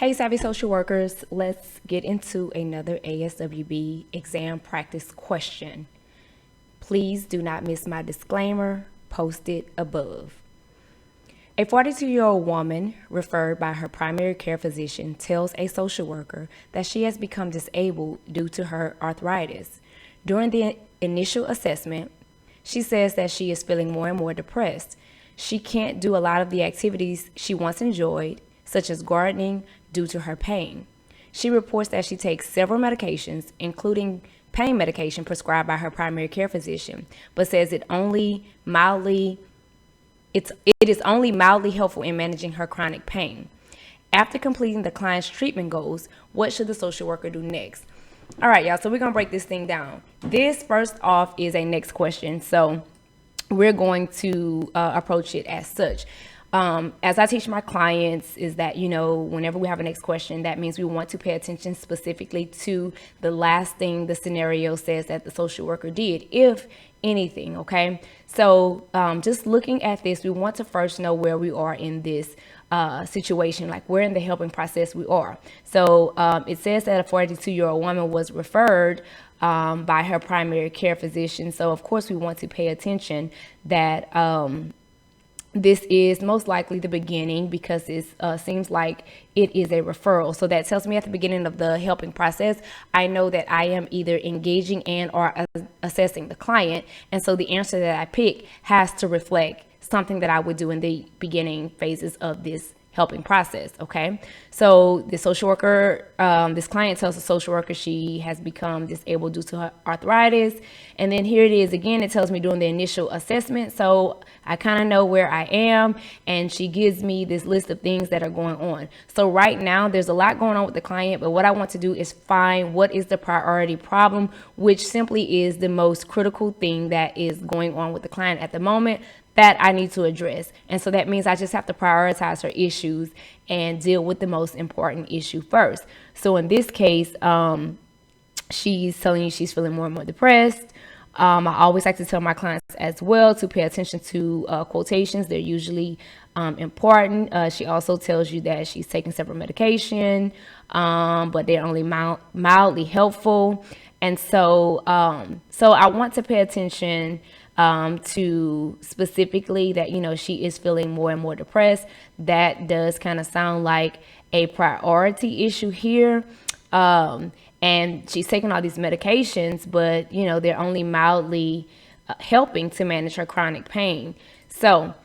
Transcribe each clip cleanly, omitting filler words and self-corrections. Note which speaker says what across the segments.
Speaker 1: Hey, Savvy Social Workers, let's get into another ASWB exam practice question. Please do not miss my disclaimer posted above. A 42-year-old woman referred by her primary care physician tells a social worker that she has become disabled due to her arthritis. During the initial assessment, she says that she is feeling more and more depressed. She can't do a lot of the activities she once enjoyed, such as gardening, due to her pain. She reports that she takes several medications, including pain medication prescribed by her primary care physician, but says it is only mildly helpful in managing her chronic pain. After completing the client's treatment goals, what should the social worker do next? All right, y'all, so we're going to break this thing down. This, first off, is a next question, so we're going to approach it as such. As I teach my clients is that, whenever we have a next question, that means we want to pay attention specifically to the last thing the scenario says that the social worker did, if anything, okay? So just looking at this, we want to first know where we are in this situation, like where in the helping process we are. So it says that a 42-year-old woman was referred by her primary care physician. So of course we want to pay attention that this is most likely the beginning, because it seems like it is a referral. So that tells me at the beginning of the helping process, I know that I am either engaging and or assessing the client. And so the answer that I pick has to reflect something that I would do in the beginning phases of this helping process. Okay. So the social worker, this client tells the social worker she has become disabled due to her arthritis. And then here it is again, it tells me during the initial assessment. So I kind of know where I am, and she gives me this list of things that are going on. So right now there's a lot going on with the client, but what I want to do is find what is the priority problem, which simply is the most critical thing that is going on with the client at the moment that I need to address. And so that means I just have to prioritize her issues and deal with the most important issue first. So in this case, she's telling you she's feeling more and more depressed. I always like to tell my clients as well to pay attention to quotations. They're usually important. She also tells you that she's taking several medication, but they're only mildly helpful. And so I want to pay attention to specifically that, she is feeling more and more depressed. That does kind of sound like a priority issue here. And she's taking all these medications, but, they're only mildly helping to manage her chronic pain. So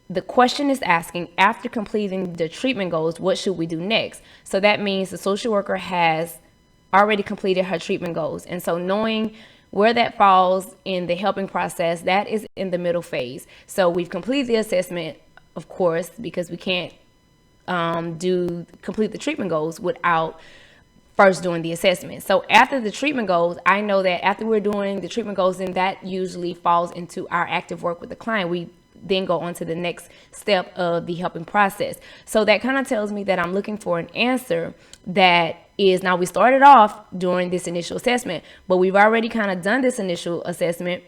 Speaker 1: the question is asking, after completing the treatment goals, what should we do next? So that means the social worker has already completed her treatment goals. And so knowing where that falls in the helping process, that is in the middle phase. So we've completed the assessment, of course, because we can't complete the treatment goals without first doing the assessment. So after the treatment goals, I know that after we're doing the treatment goals, then that usually falls into our active work with the client. We then go on to the next step of the helping process. So that kind of tells me that I'm looking for an answer that is, now we started off during this initial assessment, but we've already kind of done this initial assessment,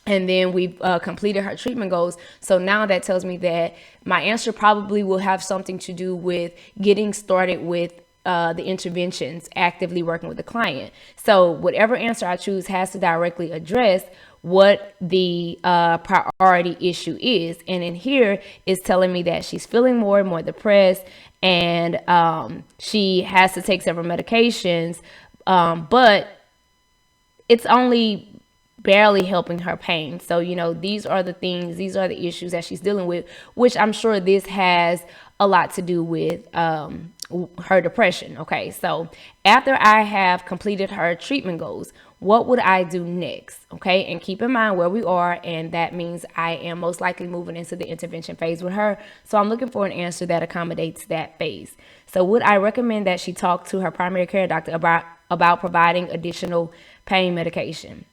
Speaker 1: and then we've completed her treatment goals. So now that tells me that my answer probably will have something to do with getting started with the interventions, actively working with the client. So whatever answer I choose has to directly address what the priority issue is. And in here is telling me that she's feeling more and more depressed, and she has to take several medications, but it's only barely helping her pain. So, these are the things, these are the issues that she's dealing with, which I'm sure this has a lot to do with her depression. Okay, so after I have completed her treatment goals, what would I do next? Okay, and keep in mind where we are, and that means I am most likely moving into the intervention phase with her. So I'm looking for an answer that accommodates that phase. So would I recommend that she talk to her primary care doctor about providing additional pain medication?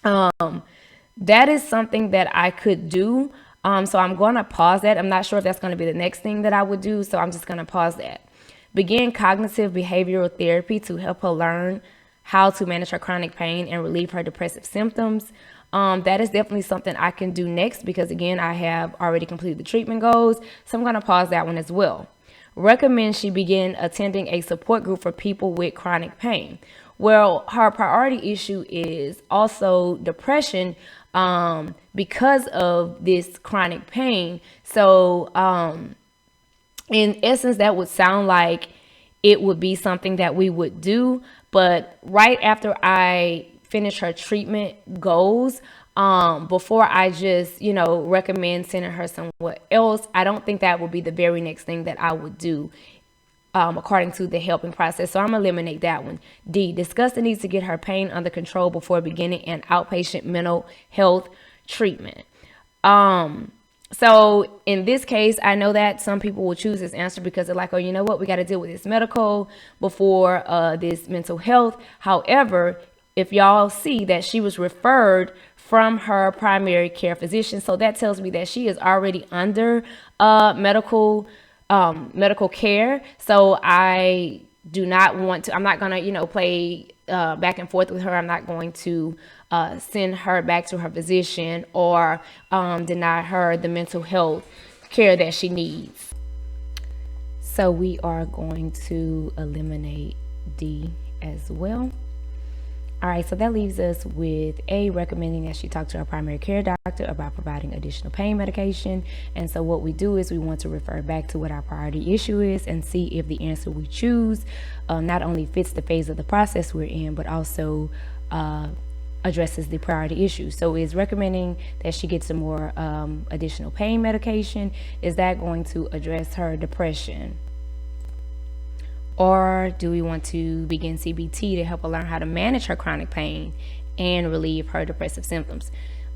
Speaker 1: That is something that I could do. So I'm going to pause that. I'm not sure if that's going to be the next thing that I would do. So I'm just going to pause that. Begin cognitive behavioral therapy to help her learn how to manage her chronic pain and relieve her depressive symptoms. That is definitely something I can do next, because again, I have already completed the treatment goals. So I'm going to pause that one as well. recommend she begin attending a support group for people with chronic pain. Well, her priority issue is also depression because of this chronic pain. So in essence, that would sound like it would be something that we would do. But right after I finish her treatment goals, before I just, recommend sending her somewhere else, I don't think that would be the very next thing that I would do. According to the helping process. So I'm gonna eliminate that one. D, discuss the needs to get her pain under control before beginning an outpatient mental health treatment. So in this case, I know that some people will choose this answer because they're like, oh, you know what? We got to deal with this medical before this mental health. However, if y'all see that she was referred from her primary care physician, so that tells me that she is already under medical care. So I do not want to, I'm not going to, play back and forth with her. I'm not going to send her back to her physician or deny her the mental health care that she needs. So we are going to eliminate D as well. All right, so that leaves us with A, recommending that she talk to her primary care doctor about providing additional pain medication. And so what we do is we want to refer back to what our priority issue is and see if the answer we choose not only fits the phase of the process we're in, but also addresses the priority issue. So is recommending that she get some more additional pain medication, is that going to address her depression? Or do we want to begin CBT to help her learn how to manage her chronic pain and relieve her depressive symptoms?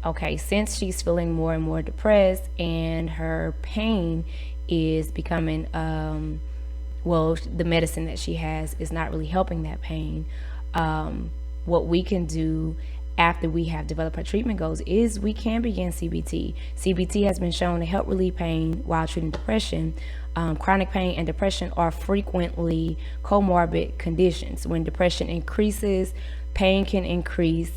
Speaker 1: Okay, since she's feeling more and more depressed and her pain is becoming, the medicine that she has is not really helping that pain, what we can do after we have developed our treatment goals is we can begin CBT. CBT has been shown to help relieve pain while treating depression. Chronic pain and depression are frequently comorbid conditions. When depression increases, pain can increase,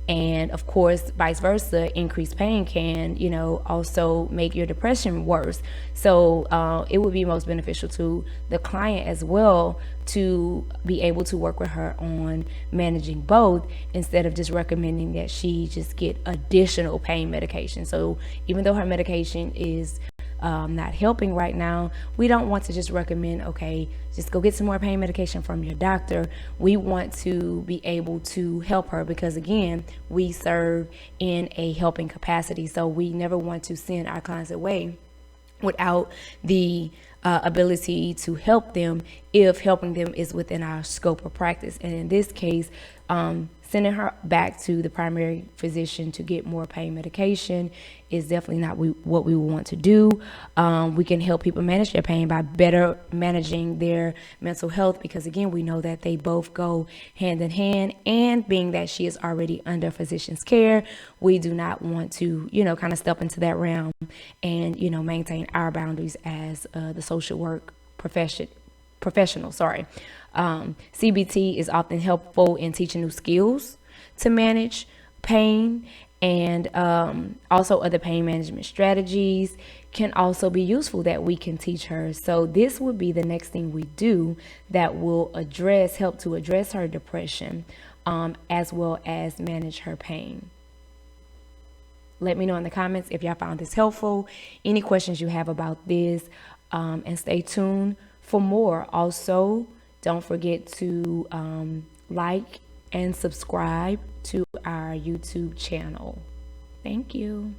Speaker 1: and of course, vice versa, increased pain can, also make your depression worse. So it would be most beneficial to the client as well to be able to work with her on managing both instead of just recommending that she just get additional pain medication. So even though her medication is not helping right now, we don't want to just recommend, okay, just go get some more pain medication from your doctor. We want to be able to help her because, again, we serve in a helping capacity. So we never want to send our clients away without the ability to help them if helping them is within our scope of practice. And in this case, sending her back to the primary physician to get more pain medication is definitely not what we want to do. We can help people manage their pain by better managing their mental health because, again, we know that they both go hand in hand. And being that she is already under physician's care, we do not want to, kind of step into that realm and, maintain our boundaries as the social work professional. CBT is often helpful in teaching new skills to manage pain, and also other pain management strategies can also be useful that we can teach her. So this would be the next thing we do that will help to address her depression as well as manage her pain. Let me know in the comments if y'all found this helpful, any questions you have about this, and stay tuned for more. Also, don't forget to like and subscribe to our YouTube channel. Thank you.